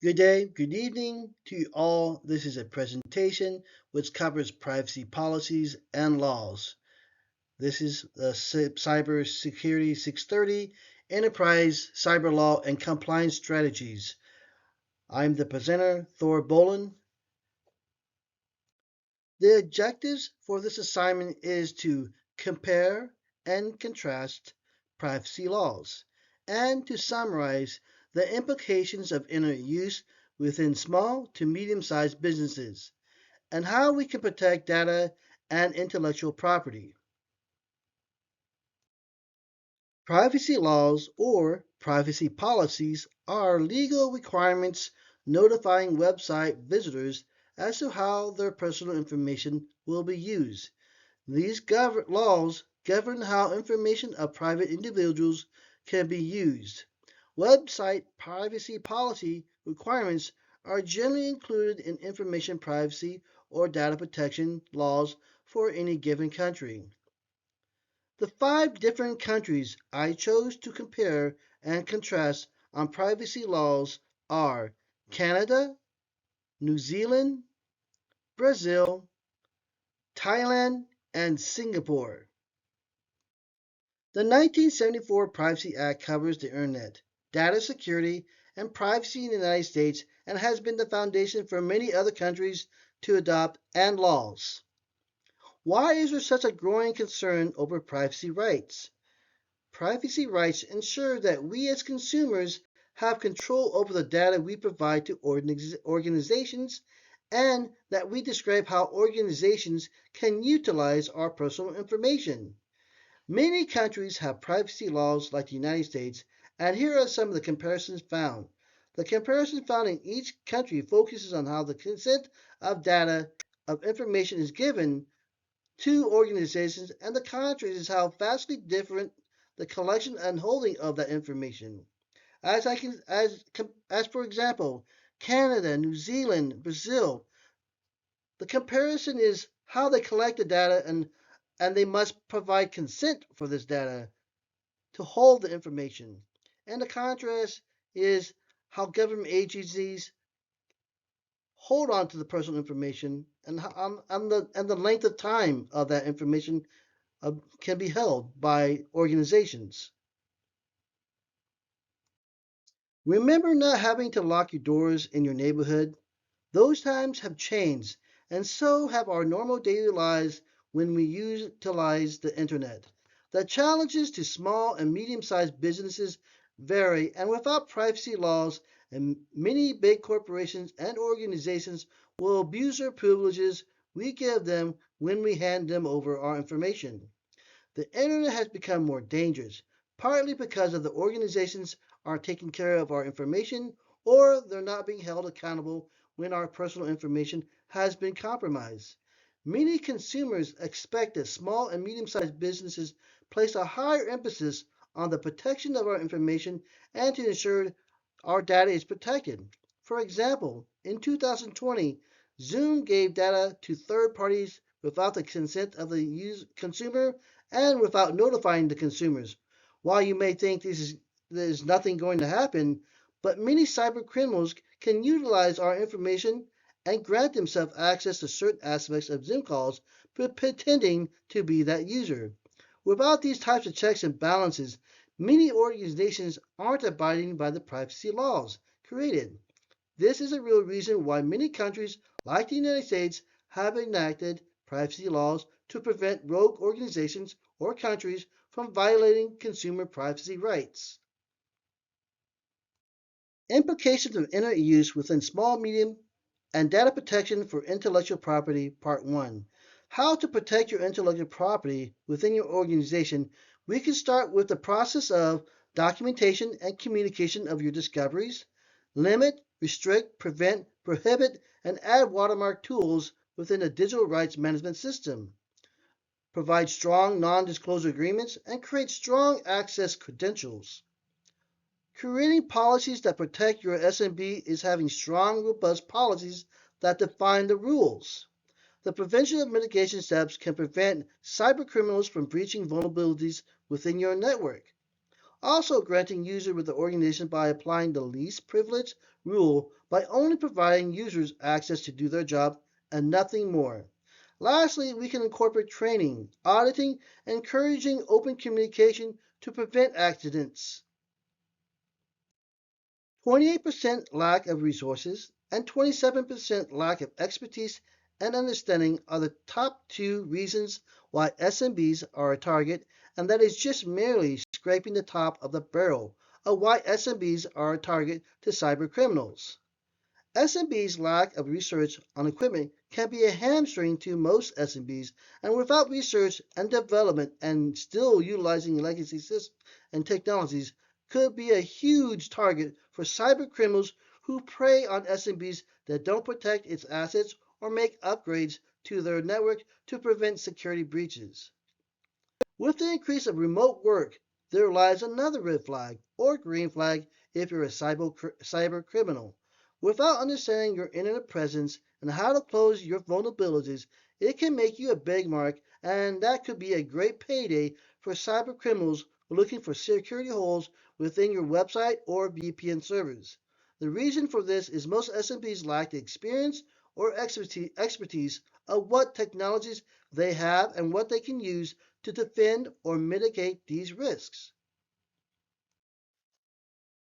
Good day, good evening to you all. This is a presentation which covers privacy policies and laws. This is the Cyber Security 630 Enterprise Cyber Law and Compliance Strategies. I'm the presenter, Thor Bolin. The objectives for this assignment is to compare and contrast privacy laws and to summarize the implications of internet use within small to medium-sized businesses and how we can protect data and intellectual property. Privacy laws or privacy policies are legal requirements notifying website visitors as to how their personal information will be used. These laws govern how information of private individuals can be used. Website privacy policy requirements are generally included in information privacy or data protection laws for any given country. The 5 different countries I chose to compare and contrast on privacy laws are Canada, New Zealand, Brazil, Thailand, and Singapore. The 1974 Privacy Act covers the Internet, data security, and privacy in the United States and has been the foundation for many other countries to adopt and laws. Why is there such a growing concern over privacy rights? Privacy rights ensure that we as consumers have control over the data we provide to organizations and that we describe how organizations can utilize our personal information. Many countries have privacy laws like the United States, and here are some of the comparisons found. The comparison found in each country focuses on how the consent of data of information is given to organizations, and the contrast is how vastly different the collection and holding of that information. As for example, Canada, New Zealand, Brazil, the comparison is how they collect the data and they must provide consent for this data to hold the information. And the contrast is how government agencies hold on to the personal information and the length of time of that information can be held by organizations. Remember not having to lock your doors in your neighborhood? Those times have changed, and so have our normal daily lives when we utilize the internet. The challenges to small and medium sized businesses vary, and without privacy laws, and many big corporations and organizations will abuse their privileges we give them when we hand them over our information. The internet has become more dangerous, partly because of the organizations are taking care of our information or they're not being held accountable when our personal information has been compromised. Many consumers expect that small and medium sized businesses place a higher emphasis on the protection of our information and to ensure our data is protected. For example, in 2020, Zoom gave data to third parties without the consent of the consumer and without notifying the consumers. While you may think there's nothing going to happen, but many cyber criminals can utilize our information and grant themselves access to certain aspects of Zoom calls, pretending to be that user. Without these types of checks and balances, many organizations aren't abiding by the privacy laws created. This is a real reason why many countries, like the United States, have enacted privacy laws to prevent rogue organizations or countries from violating consumer privacy rights. Implications of internet use within small, medium, and data protection for intellectual property, Part 1. How to protect your intellectual property within your organization. We can start with the process of documentation and communication of your discoveries, limit, restrict, prevent, prohibit, and add watermark tools within a digital rights management system. Provide strong non-disclosure agreements and create strong access credentials. Creating policies that protect your SMB is having strong, robust policies that define the rules. The prevention of mitigation steps can prevent cyber criminals from breaching vulnerabilities within your network. Also granting users with the organization by applying the least privilege rule by only providing users access to do their job and nothing more. Lastly, we can incorporate training, auditing, and encouraging open communication to prevent accidents. 28% lack of resources and 27% lack of expertise and understanding are the top two reasons why SMBs are a target, and that is just merely scraping the top of the barrel of why SMBs are a target to cyber criminals. SMB's lack of research on equipment can be a hamstring to most SMBs, and without research and development and still utilizing legacy systems and technologies, could be a huge target for cyber criminals who prey on SMBs that don't protect its assets or make upgrades to their network to prevent security breaches. With the increase of remote work, there lies another red flag or green flag if you're a cyber criminal. Without understanding your internet presence and how to close your vulnerabilities, it can make you a big mark, and that could be a great payday for cyber criminals looking for security holes within your website or VPN servers. The reason for this is most SMBs lack the experience or expertise of what technologies they have and what they can use to defend or mitigate these risks.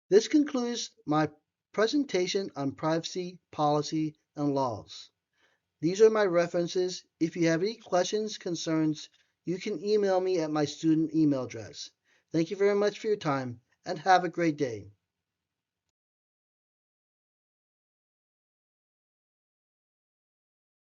This concludes my presentation on privacy, policy, and laws. These are my references. If you have any questions, concerns, you can email me at my student email address. Thank you very much for your time and have a great day.